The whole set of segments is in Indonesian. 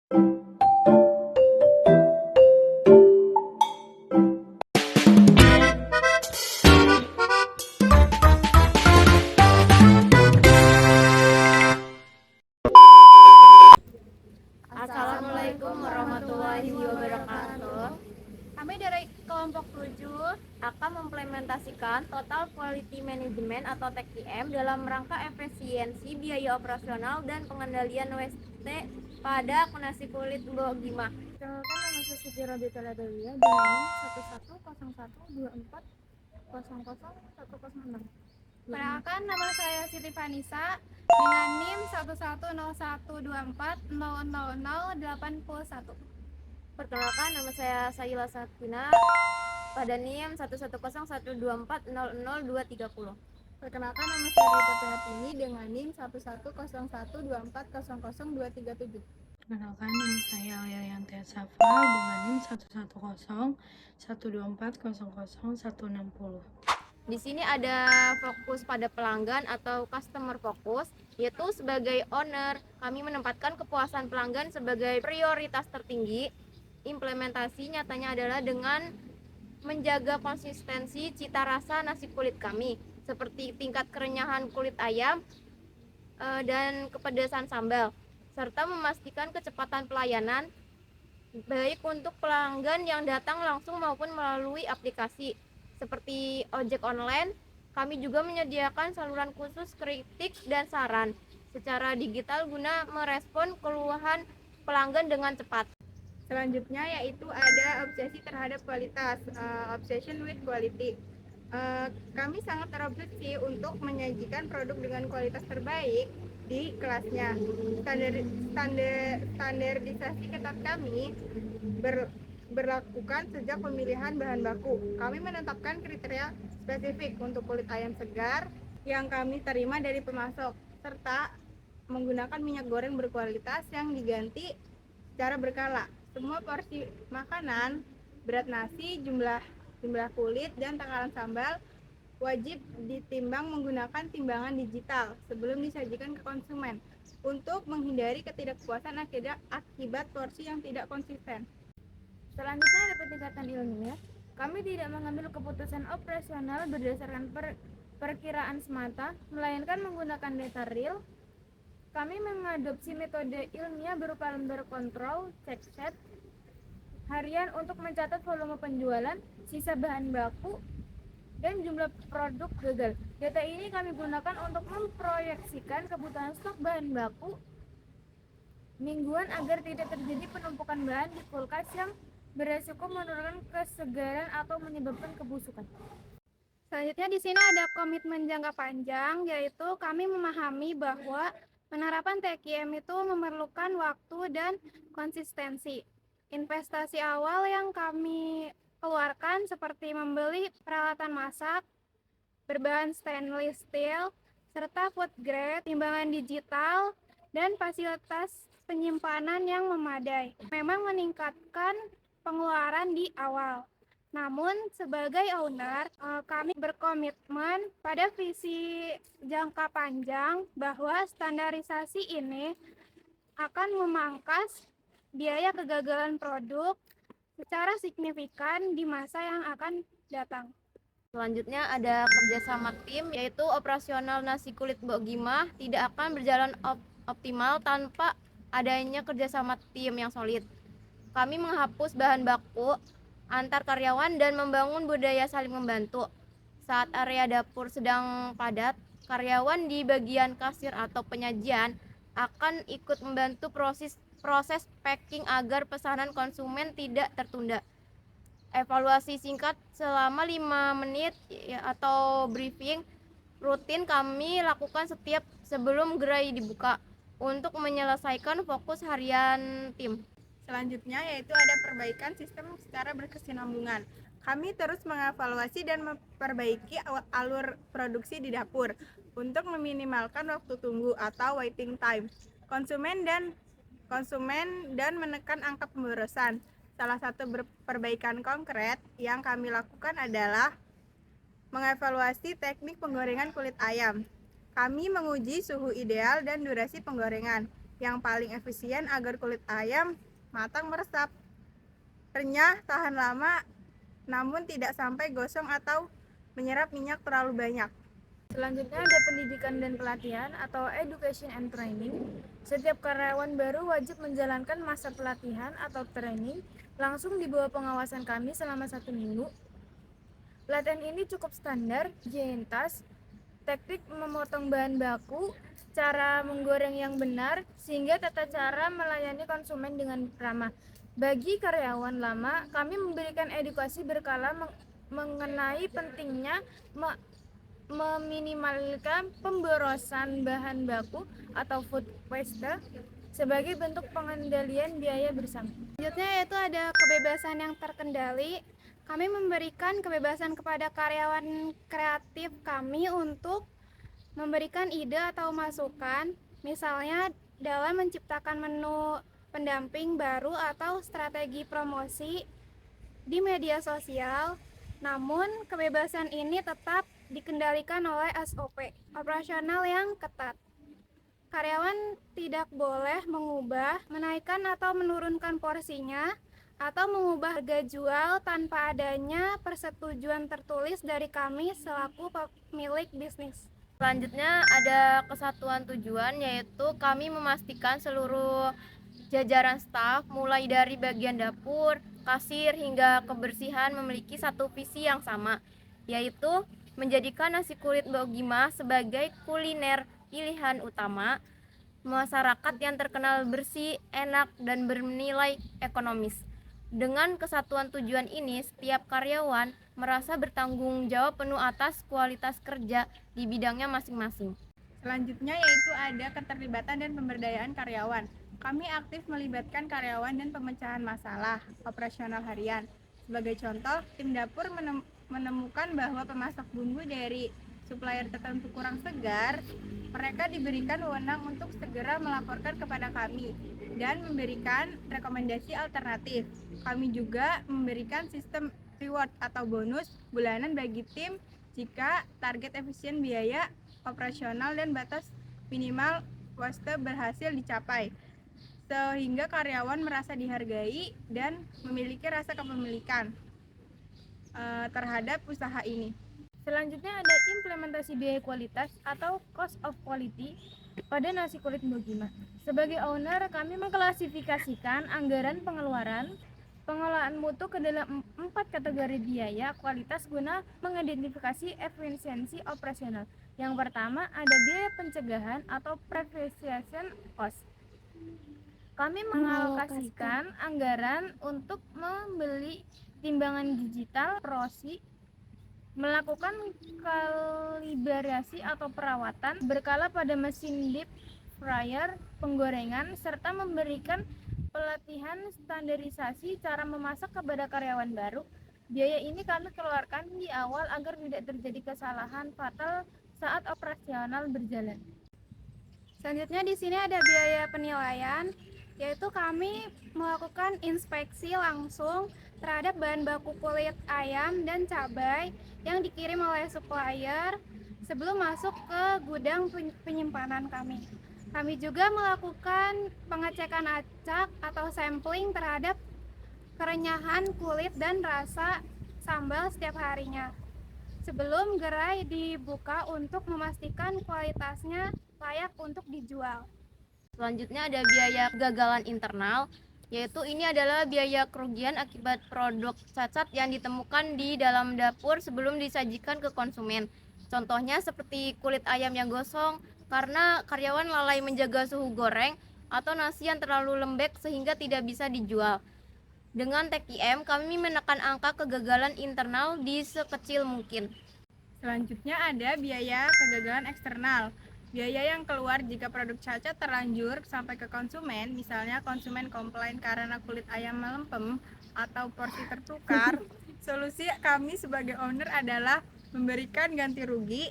Assalamualaikum warahmatullahi wabarakatuh. Kami dari kelompok 7 Akan mengimplementasikan Total Quality Management atau TQM dalam rangka efisiensi biaya operasional dan pengendalian WST pada nasi kulit Mbok Gimah. Perkenalkan, nama saya Siti Robita Ladalia dengan 11012400100106. Perkenalkan, nama saya Siti Vanisa dengan NIM 110124000081. Perkenalkan, nama saya Sayila Sakina pada NIM 110124000230. Perkenalkan, nama saya Rita Prihatini dengan NIM 110124000237. Perkenalkan, nama saya Alia Yantia Safa dengan NIM 110124000160. Di sini ada fokus pada pelanggan atau customer focus, yaitu sebagai owner, kami menempatkan kepuasan pelanggan sebagai prioritas tertinggi. Implementasi nyatanya adalah dengan menjaga konsistensi cita rasa nasi kulit kami, seperti tingkat kerenyahan kulit ayam dan kepedasan sambal, serta memastikan kecepatan pelayanan baik untuk pelanggan yang datang langsung maupun melalui aplikasi seperti ojek online. Kami juga menyediakan saluran khusus kritik dan saran secara digital guna merespon keluhan pelanggan dengan cepat. Selanjutnya yaitu ada obsesi terhadap kualitas, obsession with quality. Kami sangat terobsesi untuk menyajikan produk dengan kualitas terbaik di kelasnya. Standarisasi ketat kami berlakukan sejak pemilihan bahan baku. Kami menetapkan kriteria spesifik untuk kulit ayam segar yang kami terima dari pemasok, serta menggunakan minyak goreng berkualitas yang diganti secara berkala. Semua porsi makanan, berat nasi, jumlah kulit, dan takaran sambal wajib ditimbang menggunakan timbangan digital sebelum disajikan ke konsumen untuk menghindari ketidakpuasan akibat porsi yang tidak konsisten. Selanjutnya ada peningkatan ilmiah. Kami tidak mengambil keputusan operasional berdasarkan perkiraan semata, melainkan menggunakan data real. Kami mengadopsi metode ilmiah berupa lembar kontrol, cek set harian untuk mencatat volume penjualan, sisa bahan baku, dan jumlah produk gagal. Data ini kami gunakan untuk memproyeksikan kebutuhan stok bahan baku mingguan agar tidak terjadi penumpukan bahan di kulkas yang beresiko menurunkan kesegaran atau menyebabkan kebusukan. Selanjutnya di sini ada komitmen jangka panjang, yaitu kami memahami bahwa penerapan TQM itu memerlukan waktu dan konsistensi. Investasi awal yang kami keluarkan seperti membeli peralatan masak berbahan stainless steel, serta food grade, timbangan digital, dan fasilitas penyimpanan yang memadai, memang meningkatkan pengeluaran di awal. Namun sebagai owner, kami berkomitmen pada visi jangka panjang bahwa standarisasi ini akan memangkas biaya kegagalan produk secara signifikan di masa yang akan datang. Selanjutnya ada kerjasama tim, yaitu operasional nasi kulit Mbok Gimah tidak akan berjalan optimal tanpa adanya kerjasama tim yang solid. Kami menghapus bahan baku antar karyawan dan membangun budaya saling membantu. Saat area dapur sedang padat, karyawan di bagian kasir atau penyajian akan ikut membantu proses packing agar pesanan konsumen tidak tertunda. Evaluasi singkat selama 5 menit atau briefing rutin kami lakukan setiap sebelum gerai dibuka untuk menyelesaikan fokus harian tim. Selanjutnya yaitu ada perbaikan sistem secara berkesinambungan. Kami terus mengevaluasi dan memperbaiki alur produksi di dapur untuk meminimalkan waktu tunggu atau waiting time konsumen dan menekan angka pemborosan. Salah satu perbaikan konkret yang kami lakukan adalah mengevaluasi teknik penggorengan kulit ayam. Kami menguji suhu ideal dan durasi penggorengan. yang paling efisien agar kulit ayam matang meresap, renyah, tahan lama, namun tidak sampai gosong atau menyerap minyak terlalu banyak. Selanjutnya ada pendidikan dan pelatihan atau education and training. Setiap karyawan baru wajib menjalankan masa pelatihan atau training langsung di bawah pengawasan kami selama 1 minggu. Pelatihan ini cukup standar, jentas, teknik memotong bahan baku, cara menggoreng yang benar, sehingga tata cara melayani konsumen dengan ramah. Bagi karyawan lama, kami memberikan edukasi berkala mengenai pentingnya meminimalkan pemborosan bahan baku atau food waste sebagai bentuk pengendalian biaya bersama. Selanjutnya yaitu ada kebebasan yang terkendali. Kami memberikan kebebasan kepada karyawan kreatif kami untuk memberikan ide atau masukan, misalnya dalam menciptakan menu pendamping baru atau strategi promosi di media sosial. Namun, kebebasan ini tetap dikendalikan oleh SOP operasional yang ketat. Karyawan tidak boleh mengubah, menaikkan atau menurunkan porsinya, atau mengubah harga jual tanpa adanya persetujuan tertulis dari kami selaku pemilik bisnis. Selanjutnya ada kesatuan tujuan, yaitu kami memastikan seluruh jajaran staf mulai dari bagian dapur, kasir hingga kebersihan memiliki satu visi yang sama, yaitu menjadikan nasi kulit Mbok Gimah sebagai kuliner pilihan utama masyarakat yang terkenal bersih, enak, dan bernilai ekonomis. Dengan kesatuan tujuan ini, setiap karyawan merasa bertanggung jawab penuh atas kualitas kerja di bidangnya masing-masing. Selanjutnya yaitu ada keterlibatan dan pemberdayaan karyawan. Kami aktif melibatkan karyawan dan pemecahan masalah operasional harian. Sebagai contoh, tim dapur menemukan bahwa pemasak bumbu dari supplier tertentu kurang segar, mereka diberikan wewenang untuk segera melaporkan kepada kami dan memberikan rekomendasi alternatif. Kami juga memberikan sistem reward atau bonus bulanan bagi tim jika target efisien biaya operasional dan batas minimal waste berhasil dicapai, sehingga karyawan merasa dihargai dan memiliki rasa kepemilikan terhadap usaha ini. Selanjutnya ada implementasi biaya kualitas atau cost of quality pada nasi kulit Mbok Gimah. Sebagai owner, kami mengklasifikasikan anggaran pengelolaan mutu ke dalam 4 kategori biaya kualitas guna mengidentifikasi efisiensi operasional. Yang pertama ada biaya pencegahan atau prevention cost. Kami mengalokasikan anggaran untuk membeli timbangan digital, prosi, melakukan kalibrasi atau perawatan berkala pada mesin deep fryer, penggorengan, serta memberikan pelatihan standarisasi cara memasak kepada karyawan baru. Biaya ini kami keluarkan di awal agar tidak terjadi kesalahan fatal saat operasional berjalan. Selanjutnya di sini ada biaya penilaian, yaitu kami melakukan inspeksi langsung terhadap bahan baku kulit ayam dan cabai yang dikirim oleh supplier sebelum masuk ke gudang penyimpanan kami. Kami juga melakukan pengecekan acak atau sampling terhadap kerenyahan kulit dan rasa sambal setiap harinya sebelum gerai dibuka untuk memastikan kualitasnya layak untuk dijual. Selanjutnya ada biaya kegagalan internal, yaitu ini adalah biaya kerugian akibat produk cacat yang ditemukan di dalam dapur sebelum disajikan ke konsumen. Contohnya seperti kulit ayam yang gosong karena karyawan lalai menjaga suhu goreng atau nasi yang terlalu lembek sehingga tidak bisa dijual. Dengan TKM, kami menekan angka kegagalan internal di sekecil mungkin. Selanjutnya ada biaya kegagalan eksternal. Biaya yang keluar jika produk cacat terlanjur sampai ke konsumen, misalnya konsumen komplain karena kulit ayam melempem atau porsi tertukar. Solusi kami sebagai owner adalah memberikan ganti rugi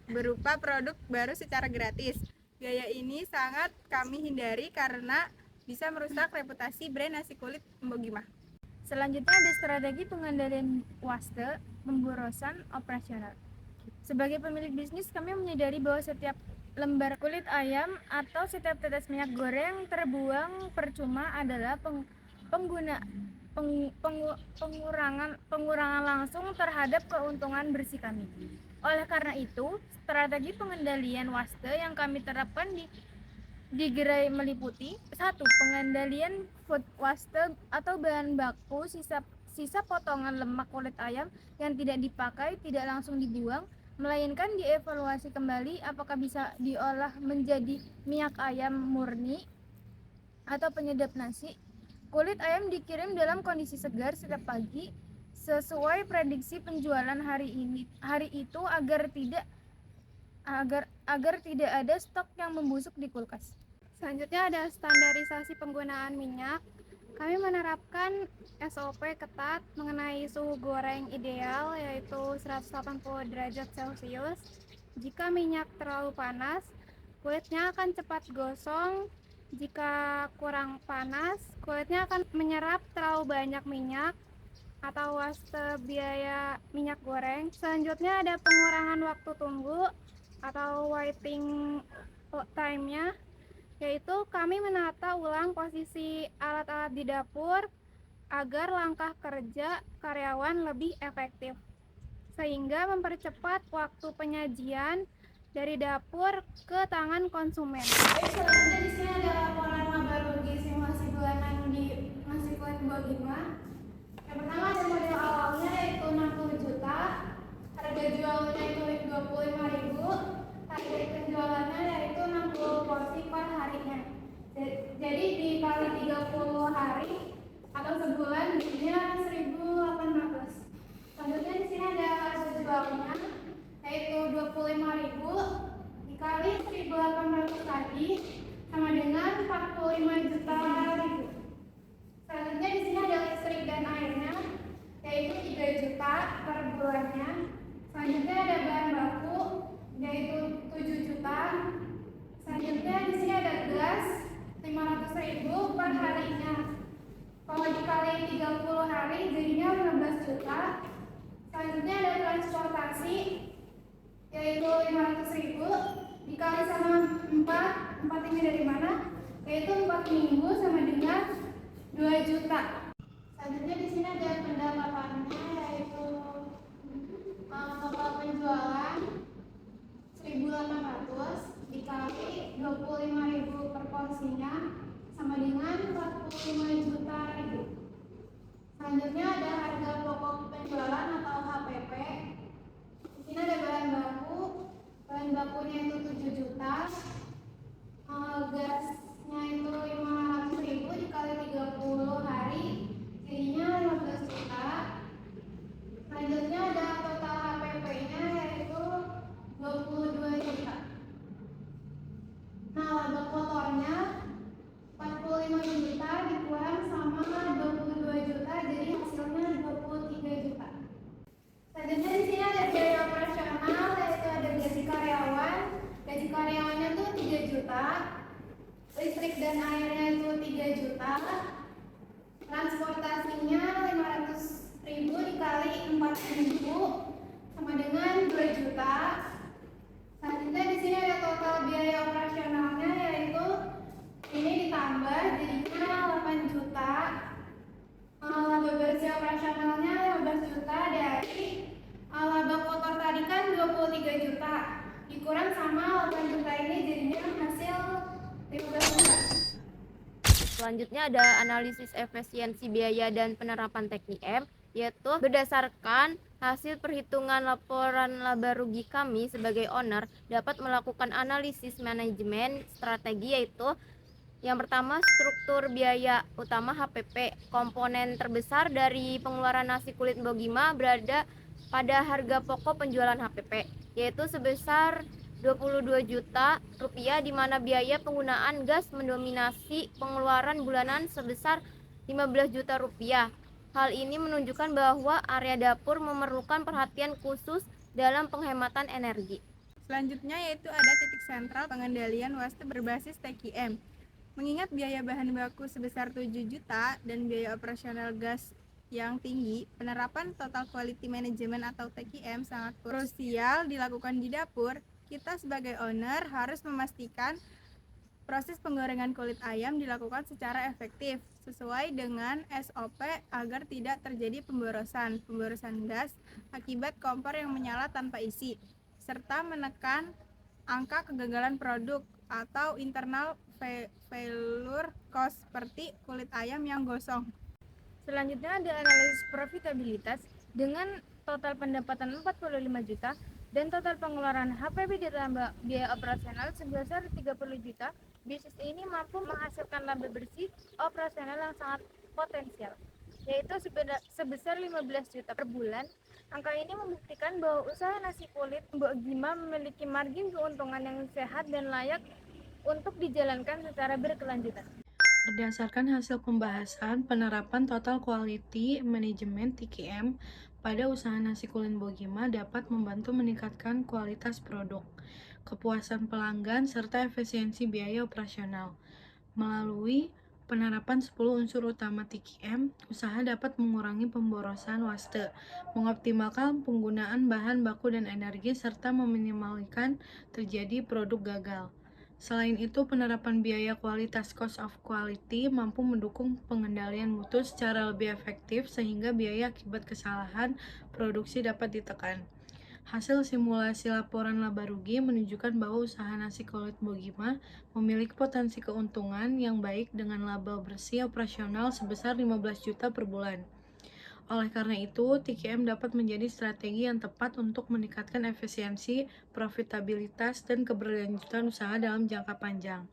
berupa produk baru secara gratis. Biaya ini sangat kami hindari karena bisa merusak reputasi brand nasi kulit Mbok Gimah. Selanjutnya ada strategi pengendalian waste pemborosan operasional. Sebagai pemilik bisnis, kami menyadari bahwa setiap lembar kulit ayam atau setiap tetes minyak goreng terbuang percuma adalah pengurangan langsung terhadap keuntungan bersih kami. Oleh karena itu, strategi pengendalian waste yang kami terapkan di gerai meliputi: 1. Pengendalian food waste atau bahan baku sisa potongan lemak kulit ayam yang tidak dipakai tidak langsung dibuang, melainkan dievaluasi kembali apakah bisa diolah menjadi minyak ayam murni atau penyedap nasi. Kulit ayam dikirim dalam kondisi segar setiap pagi sesuai prediksi penjualan hari itu agar tidak ada stok yang membusuk di kulkas. Selanjutnya ada standarisasi penggunaan minyak. Kami menerapkan SOP ketat mengenai suhu goreng ideal, yaitu 180 derajat Celcius. Jika minyak terlalu panas, kulitnya akan cepat gosong. Jika kurang panas, kulitnya akan menyerap terlalu banyak minyak atau waste biaya minyak goreng. Selanjutnya ada pengurangan waktu tunggu atau waiting time-nya, yaitu kami menata ulang posisi alat-alat di dapur agar langkah kerja karyawan lebih efektif, sehingga mempercepat waktu penyajian dari dapur ke tangan konsumen. Selanjutnya di sini ada laporan laba rugi simulasi bulanan di nasi kulit Mbok Gima. Yang pertama ada model awalnya yaitu 60 juta, harga jualnya itu 25.000, target penjualannya yaitu 60 porsi per harinya. Jadi dikali 30 hari atau sebulan jadinya 1.800. Selanjutnya di sini ada harga jualnya yaitu 25.000 dikali 1.800 tadi sama dengan 45 juta ribu. Selanjutnya di sini ada listrik dan airnya yaitu 3 juta per bulannya. Selanjutnya ada bahan baku yaitu 7 juta. Selanjutnya di sini ada gas 500.000 per harinya. Kalau dikali 30 hari jadinya 15 juta. Selanjutnya ada transportasi yaitu 500.000 dikali sama 4 ini dari mana? Yaitu 4 minggu sama dengan 2 juta. Selanjutnya di sini ada pendapatannya yaitu total penjualan 1.800 dikali 25.000 per porsinya sama dengan 45 juta ribu. Selanjutnya ada harga pokok penjualan atau HPP. Di sini ada bahan bakunya itu 7 juta. Gasnya itu 500.000 dikali 30 hari jadinya 15 juta. Selanjutnya ada total HPP-nya yaitu 22 juta. Nah, laba kotornya 45 juta dikurang sama 22 juta jadi hasilnya 23 juta. Selanjutnya di sini ada biaya operasional yaitu ada gaji karyawan. Gaji karyawannya tuh 3 juta. Listrik dan airnya itu 3 juta. Transportasinya 500.000 dikali 4 minggu sama dengan 2 juta. Selanjutnya di sini ada total biaya operasionalnya yaitu ini ditambah jadinya 8 juta. Laba bersih operasionalnya 15 juta dari laba kotor tadi kan 23 juta dikurang sama 8 juta ini jadinya hasil 15 juta. Selanjutnya ada analisis efisiensi biaya dan penerapan teknik M, yaitu berdasarkan hasil perhitungan laporan laba rugi kami sebagai owner dapat melakukan analisis manajemen strategi, yaitu yang pertama struktur biaya utama HPP. Komponen terbesar dari pengeluaran nasi kulit Mbok Gima berada pada harga pokok penjualan HPP yaitu sebesar 22 juta rupiah, di mana biaya penggunaan gas mendominasi pengeluaran bulanan sebesar 15 juta rupiah. Hal ini menunjukkan bahwa area dapur memerlukan perhatian khusus dalam penghematan energi. Selanjutnya yaitu ada titik sentral pengendalian waste berbasis TQM. Mengingat biaya bahan baku sebesar 7 juta dan biaya operasional gas yang tinggi, penerapan total quality management atau TQM sangat krusial dilakukan di dapur. kita sebagai owner harus memastikan proses penggorengan kulit ayam dilakukan secara efektif sesuai dengan SOP agar tidak terjadi pemborosan gas akibat kompor yang menyala tanpa isi, serta menekan angka kegagalan produk atau internal failure cost seperti kulit ayam yang gosong. Selanjutnya ada analisis profitabilitas dengan total pendapatan 45 juta dan total pengeluaran HPP ditambah biaya operasional sebesar 30 juta. Bisnis ini mampu menghasilkan laba bersih operasional yang sangat potensial, yaitu sebesar 15 juta per bulan. Angka ini membuktikan bahwa usaha nasi kulit Mbok Gima memiliki margin keuntungan yang sehat dan layak untuk dijalankan secara berkelanjutan. Berdasarkan hasil pembahasan, penerapan Total Quality Management (TQM) pada usaha nasi kulit Mbok Gima dapat membantu meningkatkan kualitas produk, kepuasan pelanggan, serta efisiensi biaya operasional. Melalui penerapan 10 unsur utama TQM, usaha dapat mengurangi pemborosan waste, mengoptimalkan penggunaan bahan baku dan energi, serta meminimalkan terjadi produk gagal. Selain itu, penerapan biaya kualitas (cost of quality) mampu mendukung pengendalian mutu secara lebih efektif sehingga biaya akibat kesalahan produksi dapat ditekan. Hasil simulasi laporan laba rugi menunjukkan bahwa usaha nasi kulit Mbok Gima memiliki potensi keuntungan yang baik dengan laba bersih operasional sebesar 15 juta per bulan. Oleh karena itu, TQM dapat menjadi strategi yang tepat untuk meningkatkan efisiensi, profitabilitas, dan keberlanjutan usaha dalam jangka panjang.